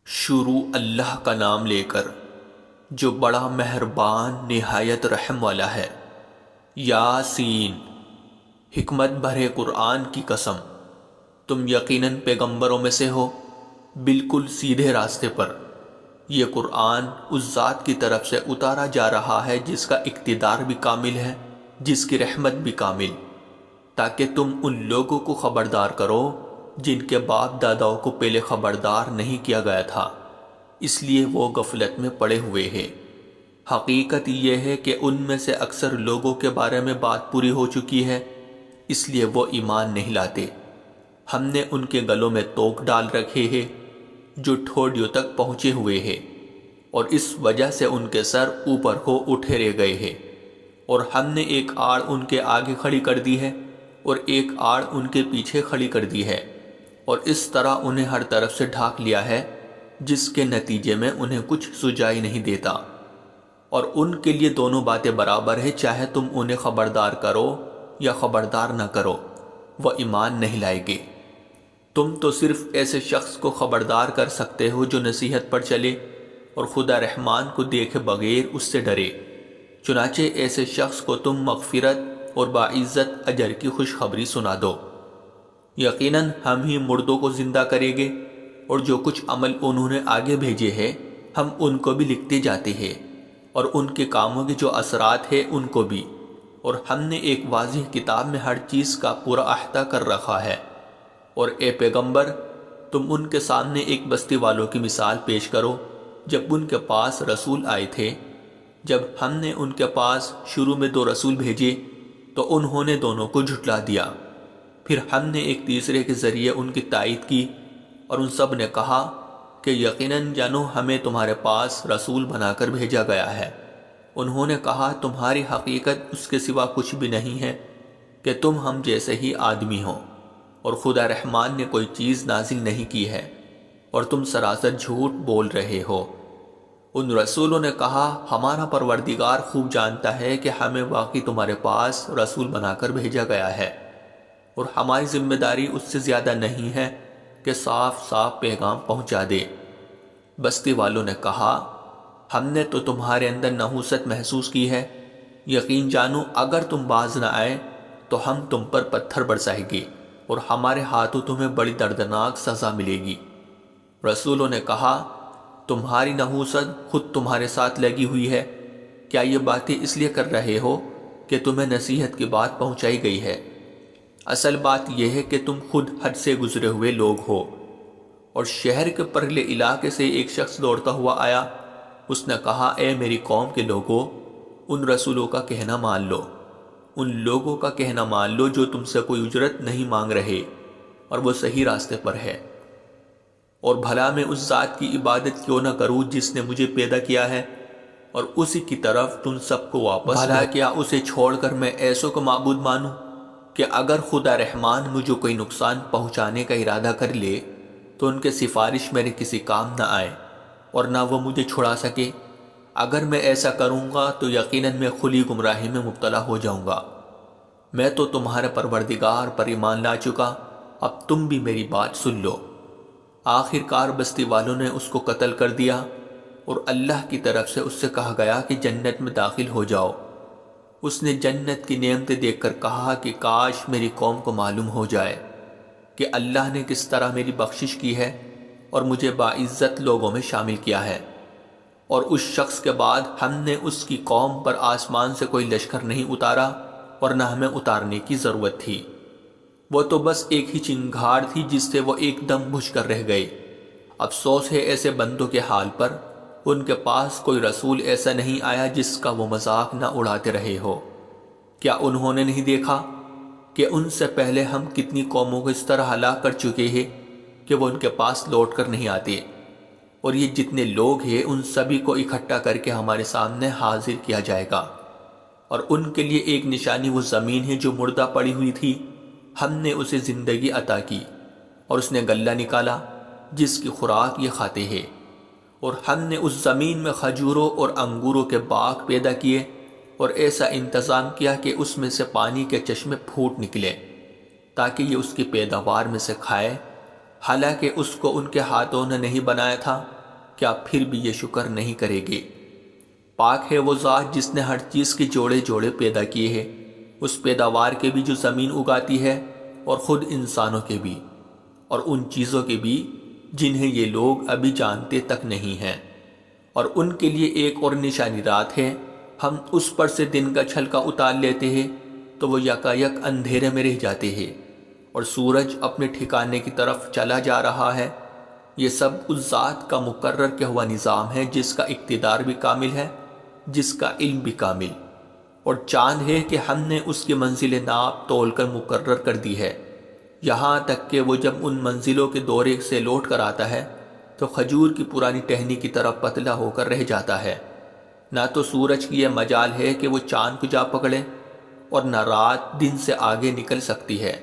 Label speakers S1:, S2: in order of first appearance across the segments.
S1: شروع اللہ کا نام لے کر جو بڑا مہربان نہایت رحم والا ہے۔ یاسین، حکمت بھرے قرآن کی قسم، تم یقیناً پیغمبروں میں سے ہو، بالکل سیدھے راستے پر۔ یہ قرآن اس ذات کی طرف سے اتارا جا رہا ہے جس کا اقتدار بھی کامل ہے، جس کی رحمت بھی کامل، تاکہ تم ان لوگوں کو خبردار کرو جن کے باپ داداؤں کو پہلے خبردار نہیں کیا گیا تھا، اس لیے وہ غفلت میں پڑے ہوئے ہیں۔ حقیقت یہ ہے کہ ان میں سے اکثر لوگوں کے بارے میں بات پوری ہو چکی ہے، اس لیے وہ ایمان نہیں لاتے۔ ہم نے ان کے گلوں میں توق ڈال رکھے ہیں جو ٹھوڑیوں تک پہنچے ہوئے ہیں، اور اس وجہ سے ان کے سر اوپر کو اٹھے رہ گئے ہیں، اور ہم نے ایک آڑ ان کے آگے کھڑی کر دی ہے اور ایک آڑ ان کے پیچھے کھڑی کر دی ہے، اور اس طرح انہیں ہر طرف سے ڈھانک لیا ہے، جس کے نتیجے میں انہیں کچھ سجائی نہیں دیتا۔ اور ان کے لیے دونوں باتیں برابر ہیں، چاہے تم انہیں خبردار کرو یا خبردار نہ کرو، وہ ایمان نہیں لائیں گے۔ تم تو صرف ایسے شخص کو خبردار کر سکتے ہو جو نصیحت پر چلے اور خدا رحمان کو دیکھے بغیر اس سے ڈرے۔ چنانچہ ایسے شخص کو تم مغفرت اور باعزت اجر کی خوشخبری سنا دو۔ یقیناً ہم ہی مردوں کو زندہ کریں گے، اور جو کچھ عمل انہوں نے آگے بھیجے ہیں ہم ان کو بھی لکھتے جاتے ہیں، اور ان کے کاموں کے جو اثرات ہیں ان کو بھی، اور ہم نے ایک واضح کتاب میں ہر چیز کا پورا احاطہ کر رکھا ہے۔ اور اے پیغمبر، تم ان کے سامنے ایک بستی والوں کی مثال پیش کرو جب ان کے پاس رسول آئے تھے۔ جب ہم نے ان کے پاس شروع میں 2 رسول بھیجے تو انہوں نے دونوں کو جھٹلا دیا، پھر ہم نے ایک تیسرے کے ذریعے ان کی تائید کی، اور ان سب نے کہا کہ یقیناً جانو ہمیں تمہارے پاس رسول بنا کر بھیجا گیا ہے۔ انہوں نے کہا تمہاری حقیقت اس کے سوا کچھ بھی نہیں ہے کہ تم ہم جیسے ہی آدمی ہو، اور خدا رحمان نے کوئی چیز نازل نہیں کی ہے، اور تم سراسر جھوٹ بول رہے ہو۔ ان رسولوں نے کہا ہمارا پروردگار خوب جانتا ہے کہ ہمیں واقعی تمہارے پاس رسول بنا کر بھیجا گیا ہے، اور ہماری ذمہ داری اس سے زیادہ نہیں ہے کہ صاف صاف پیغام پہنچا دے۔ بستی والوں نے کہا ہم نے تو تمہارے اندر نحوست محسوس کی ہے، یقین جانو اگر تم باز نہ آئے تو ہم تم پر پتھر برسائیں گے، اور ہمارے ہاتھوں تمہیں بڑی دردناک سزا ملے گی۔ رسولوں نے کہا تمہاری نحوست خود تمہارے ساتھ لگی ہوئی ہے، کیا یہ باتیں اس لیے کر رہے ہو کہ تمہیں نصیحت کی بات پہنچائی گئی ہے؟ اصل بات یہ ہے کہ تم خود حد سے گزرے ہوئے لوگ ہو۔ اور شہر کے پرلے علاقے سے ایک شخص دوڑتا ہوا آیا، اس نے کہا اے میری قوم کے لوگوں، ان رسولوں کا کہنا مان لو، ان لوگوں کا کہنا مان لو جو تم سے کوئی اجرت نہیں مانگ رہے اور وہ صحیح راستے پر ہے، اور بھلا میں اس ذات کی عبادت کیوں نہ کروں جس نے مجھے پیدا کیا ہے اور اسی کی طرف تم سب کو واپس، بھلا کیا اسے چھوڑ کر میں ایسوں کو معبود مانوں کہ اگر خدا رحمان مجھے کوئی نقصان پہنچانے کا ارادہ کر لے تو ان کے سفارش میرے کسی کام نہ آئے اور نہ وہ مجھے چھڑا سکے۔ اگر میں ایسا کروں گا تو یقیناً میں کھلی گمراہی میں مبتلا ہو جاؤں گا۔ میں تو تمہارے پروردگار پر ایمان لا چکا، اب تم بھی میری بات سن لو۔ آخر کار بستی والوں نے اس کو قتل کر دیا، اور اللہ کی طرف سے اس سے کہا گیا کہ جنت میں داخل ہو جاؤ۔ اس نے جنت کی نعمتیں دیکھ کر کہا کہ کاش میری قوم کو معلوم ہو جائے کہ اللہ نے کس طرح میری بخشش کی ہے اور مجھے باعزت لوگوں میں شامل کیا ہے۔ اور اس شخص کے بعد ہم نے اس کی قوم پر آسمان سے کوئی لشکر نہیں اتارا، اور نہ ہمیں اتارنے کی ضرورت تھی، وہ تو بس ایک ہی چنگھاڑ تھی جس سے وہ ایک دم بجھ کر رہ گئی۔ افسوس ہے ایسے بندوں کے حال پر، ان کے پاس کوئی رسول ایسا نہیں آیا جس کا وہ مذاق نہ اڑاتے رہے ہو۔ کیا انہوں نے نہیں دیکھا کہ ان سے پہلے ہم کتنی قوموں کو اس طرح ہلاک کر چکے ہیں کہ وہ ان کے پاس لوٹ کر نہیں آتے، اور یہ جتنے لوگ ہیں ان سبھی کو اکٹھا کر کے ہمارے سامنے حاضر کیا جائے گا، اور ان کے لیے ایک نشانی وہ زمین ہے جو مردہ پڑی ہوئی تھی، ہم نے اسے زندگی عطا کی، اور اس نے غلہ نکالا جس کی خوراک یہ کھاتے ہیں، اور ہم نے اس زمین میں کھجوروں اور انگوروں کے باغ پیدا کیے، اور ایسا انتظام کیا کہ اس میں سے پانی کے چشمے پھوٹ نکلے تاکہ یہ اس کی پیداوار میں سے کھائے، حالانکہ اس کو ان کے ہاتھوں نے نہیں بنایا تھا، کیا پھر بھی یہ شکر نہیں کرے گے؟ پاک ہے وہ ذات جس نے ہر چیز کے جوڑے جوڑے پیدا کیے ہیں، اس پیداوار کے بھی جو زمین اگاتی ہے اور خود انسانوں کے بھی، اور ان چیزوں کے بھی جنہیں یہ لوگ ابھی جانتے تک نہیں ہیں۔ اور ان کے لیے ایک اور نشانی رات ہے، ہم اس پر سے دن کا چھلکا اتار لیتے ہیں تو وہ یکایک اندھیرے میں رہ جاتے ہیں، اور سورج اپنے ٹھکانے کی طرف چلا جا رہا ہے۔ یہ سب اس ذات کا مقرر کیا ہوا نظام ہے جس کا اقتدار بھی کامل ہے، جس کا علم بھی کامل۔ اور چاند ہے کہ ہم نے اس کی منزل ناپ تول کر مقرر کر دی ہے، یہاں تک کہ وہ جب ان منزلوں کے دورے سے لوٹ کر آتا ہے تو کھجور کی پرانی ٹہنی کی طرح پتلا ہو کر رہ جاتا ہے۔ نہ تو سورج کی یہ مجال ہے کہ وہ چاند کو جا پکڑے، اور نہ رات دن سے آگے نکل سکتی ہے،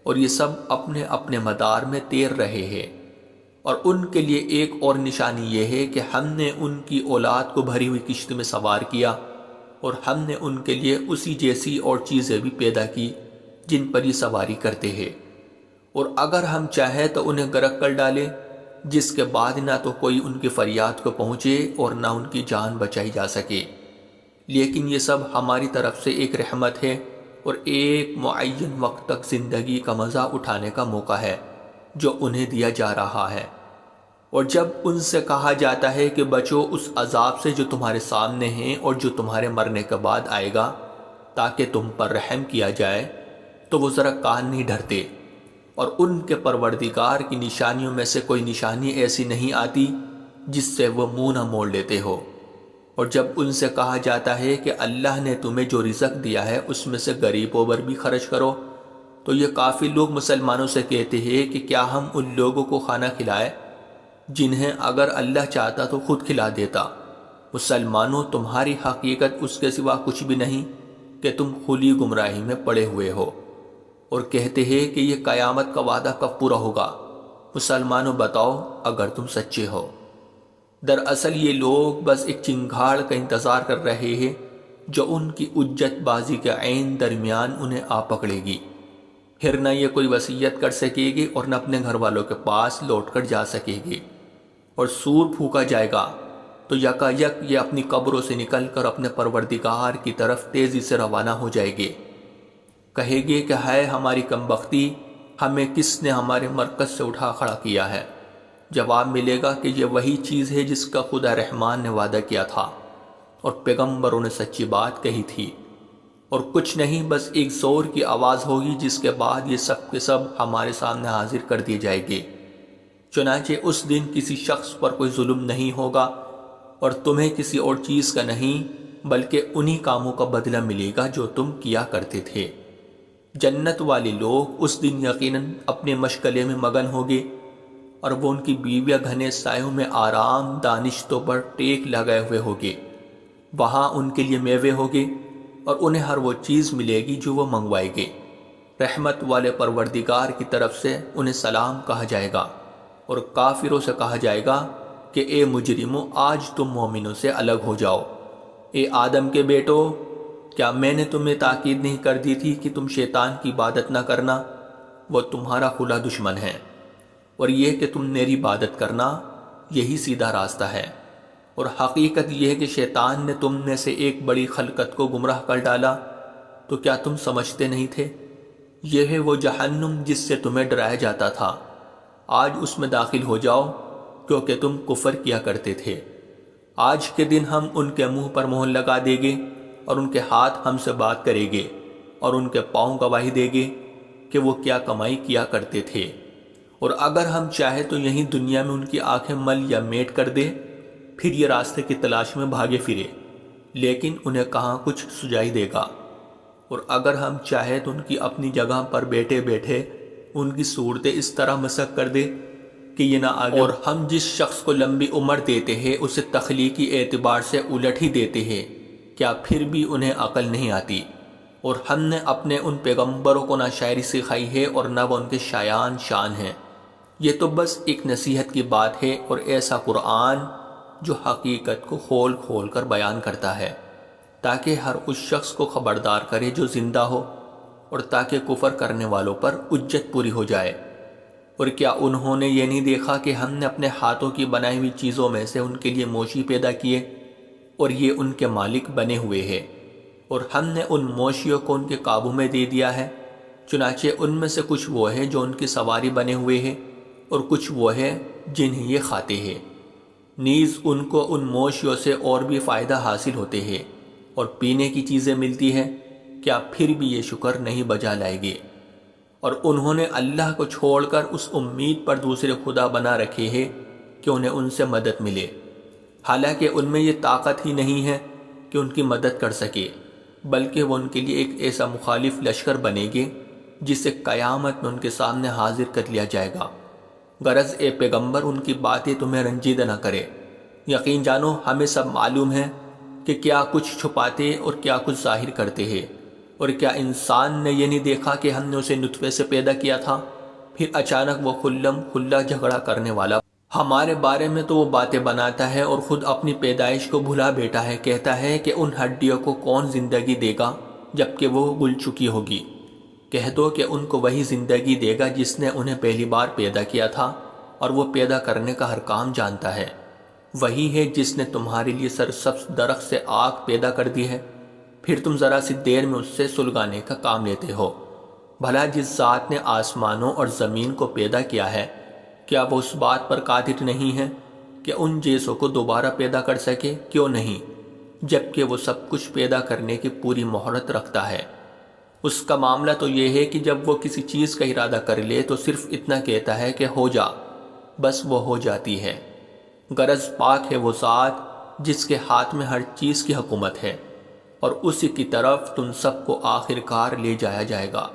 S1: اور یہ سب اپنے اپنے مدار میں تیر رہے ہیں۔ اور ان کے لیے ایک اور نشانی یہ ہے کہ ہم نے ان کی اولاد کو بھری ہوئی کشتی میں سوار کیا، اور ہم نے ان کے لیے اسی جیسی اور چیزیں بھی پیدا کی جن پر یہ سواری کرتے ہیں، اور اگر ہم چاہیں تو انہیں غرق کر ڈالیں، جس کے بعد نہ تو کوئی ان کی فریاد کو پہنچے اور نہ ان کی جان بچائی جا سکے۔ لیکن یہ سب ہماری طرف سے ایک رحمت ہے، اور ایک معین وقت تک زندگی کا مزہ اٹھانے کا موقع ہے جو انہیں دیا جا رہا ہے۔ اور جب ان سے کہا جاتا ہے کہ بچو اس عذاب سے جو تمہارے سامنے ہیں اور جو تمہارے مرنے کے بعد آئے گا تاکہ تم پر رحم کیا جائے، تو وہ ذرا کان نہیں دھرتے، اور ان کے پروردگار کی نشانیوں میں سے کوئی نشانی ایسی نہیں آتی جس سے وہ منہ نہ موڑ لیتے ہو۔ اور جب ان سے کہا جاتا ہے کہ اللہ نے تمہیں جو رزق دیا ہے اس میں سے غریبوں پر بھی خرچ کرو، تو یہ کافی لوگ مسلمانوں سے کہتے ہیں کہ کیا ہم ان لوگوں کو کھانا کھلائے جنہیں اگر اللہ چاہتا تو خود کھلا دیتا۔ مسلمانوں، تمہاری حقیقت اس کے سوا کچھ بھی نہیں کہ تم کھلی گمراہی میں پڑے ہوئے ہو۔ اور کہتے ہیں کہ یہ قیامت کا وعدہ کب پورا ہوگا؟ مسلمانوں بتاؤ اگر تم سچے ہو۔ دراصل یہ لوگ بس ایک چنگھاڑ کا انتظار کر رہے ہیں جو ان کی اجت بازی کے عین درمیان انہیں آ پکڑے گی، پھر نہ یہ کوئی وصیت کر سکے گی اور نہ اپنے گھر والوں کے پاس لوٹ کر جا سکے گی۔ اور سور پھونکا جائے گا تو یکا یک یہ اپنی قبروں سے نکل کر اپنے پروردگار کی طرف تیزی سے روانہ ہو جائے گے۔ کہے گے کہ ہے ہماری کم بختی، ہمیں کس نے ہمارے مرکز سے اٹھا کھڑا کیا ہے؟ جواب ملے گا کہ یہ وہی چیز ہے جس کا خدا رحمان نے وعدہ کیا تھا اور پیغمبروں نے سچی بات کہی تھی، اور کچھ نہیں، بس ایک زور کی آواز ہوگی جس کے بعد یہ سب کے سب ہمارے سامنے حاضر کر دیے جائے گے۔ چنانچہ اس دن کسی شخص پر کوئی ظلم نہیں ہوگا، اور تمہیں کسی اور چیز کا نہیں بلکہ انہی کاموں کا بدلہ ملے گا جو تم کیا کرتے تھے۔ جنت والے لوگ اس دن یقیناً اپنے مشغلے میں مگن ہوگے، اور وہ ان کی بیویاں گھنے سایوں میں آرام دانشتوں پر ٹیک لگائے ہوئے ہوگے۔ وہاں ان کے لیے میوے ہوگے اور انہیں ہر وہ چیز ملے گی جو وہ منگوائے گے۔ رحمت والے پروردگار کی طرف سے انہیں سلام کہا جائے گا، اور کافروں سے کہا جائے گا کہ اے مجرموں، آج تم مومنوں سے الگ ہو جاؤ۔ اے آدم کے بیٹو، کیا میں نے تمہیں تاکید نہیں کر دی تھی کہ تم شیطان کی عبادت نہ کرنا؟ وہ تمہارا کھلا دشمن ہے، اور یہ کہ تم میری عبادت کرنا، یہی سیدھا راستہ ہے۔ اور حقیقت یہ ہے کہ شیطان نے تم میں سے ایک بڑی خلقت کو گمراہ کر ڈالا، تو کیا تم سمجھتے نہیں تھے؟ یہ ہے وہ جہنم جس سے تمہیں ڈرایا جاتا تھا، آج اس میں داخل ہو جاؤ کیونکہ تم کفر کیا کرتے تھے۔ آج کے دن ہم ان کے منہ پر مہر لگا دیں گے، اور ان کے ہاتھ ہم سے بات کریں گے، اور ان کے پاؤں گواہی دیں گے کہ وہ کیا کمائی کیا کرتے تھے۔ اور اگر ہم چاہیں تو یہیں دنیا میں ان کی آنکھیں مل یا میٹ کر دے، پھر یہ راستے کی تلاش میں بھاگے پھرے، لیکن انہیں کہاں کچھ سجائی دے گا۔ اور اگر ہم چاہیں تو ان کی اپنی جگہ پر بیٹھے بیٹھے ان کی صورتیں اس طرح مسخ کر دے کہ یہ نہ آگے، اور ہم جس شخص کو لمبی عمر دیتے ہیں اسے تخلیقی اعتبار سے الٹ ہی دیتے ہیں، کیا پھر بھی انہیں عقل نہیں آتی؟ اور ہم نے اپنے ان پیغمبروں کو نہ شاعری سکھائی ہے اور نہ وہ ان کے شایان شان ہیں۔ یہ تو بس ایک نصیحت کی بات ہے، اور ایسا قرآن جو حقیقت کو کھول کھول کر بیان کرتا ہے تاکہ ہر اس شخص کو خبردار کرے جو زندہ ہو، اور تاکہ کفر کرنے والوں پر حجت پوری ہو جائے۔ اور کیا انہوں نے یہ نہیں دیکھا کہ ہم نے اپنے ہاتھوں کی بنائی ہوئی چیزوں میں سے ان کے لیے موشی پیدا کیے اور یہ ان کے مالک بنے ہوئے ہیں، اور ہم نے ان موشیوں کو ان کے قابو میں دے دیا ہے، چنانچہ ان میں سے کچھ وہ ہیں جو ان کی سواری بنے ہوئے ہیں اور کچھ وہ ہیں جنہیں یہ کھاتے ہیں۔ نیز ان کو ان موشیوں سے اور بھی فائدہ حاصل ہوتے ہیں اور پینے کی چیزیں ملتی ہیں، کیا پھر بھی یہ شکر نہیں بجا لائے گے؟ اور انہوں نے اللہ کو چھوڑ کر اس امید پر دوسرے خدا بنا رکھے ہیں کہ انہیں ان سے مدد ملے، حالانکہ ان میں یہ طاقت ہی نہیں ہے کہ ان کی مدد کر سکے، بلکہ وہ ان کے لیے ایک ایسا مخالف لشکر بنے گے جسے قیامت میں ان کے سامنے حاضر کر لیا جائے گا۔ غرض اے پیغمبر ان کی باتیں تمہیں رنجیدہ نہ کرے، یقین جانو ہمیں سب معلوم ہے کہ کیا کچھ چھپاتے اور کیا کچھ ظاہر کرتے ہیں۔ اور کیا انسان نے یہ نہیں دیکھا کہ ہم نے اسے نطفے سے پیدا کیا تھا، پھر اچانک وہ خلم کھلا جھگڑا کرنے والا ہمارے بارے میں تو وہ باتیں بناتا ہے اور خود اپنی پیدائش کو بھلا بیٹھا ہے، کہتا ہے کہ ان ہڈیوں کو کون زندگی دے گا جبکہ وہ گل چکی ہوگی؟ کہہ دو کہ ان کو وہی زندگی دے گا جس نے انہیں پہلی بار پیدا کیا تھا، اور وہ پیدا کرنے کا ہر کام جانتا ہے۔ وہی ہے جس نے تمہارے لیے سرسبز درخت سے آگ پیدا کر دی ہے، پھر تم ذرا سی دیر میں اس سے سلگانے کا کام لیتے ہو۔ بھلا جس ذات نے آسمانوں اور زمین کو پیدا کیا ہے، کیا وہ اس بات پر قادر نہیں ہے کہ ان جیسوں کو دوبارہ پیدا کر سکے؟ کیوں نہیں، جبکہ وہ سب کچھ پیدا کرنے کی پوری مہارت رکھتا ہے۔ اس کا معاملہ تو یہ ہے کہ جب وہ کسی چیز کا ارادہ کر لے تو صرف اتنا کہتا ہے کہ ہو جا، بس وہ ہو جاتی ہے۔ غرض پاک ہے وہ ذات جس کے ہاتھ میں ہر چیز کی حکومت ہے، اور اسی کی طرف تم سب کو آخر کار لے جایا جائے گا۔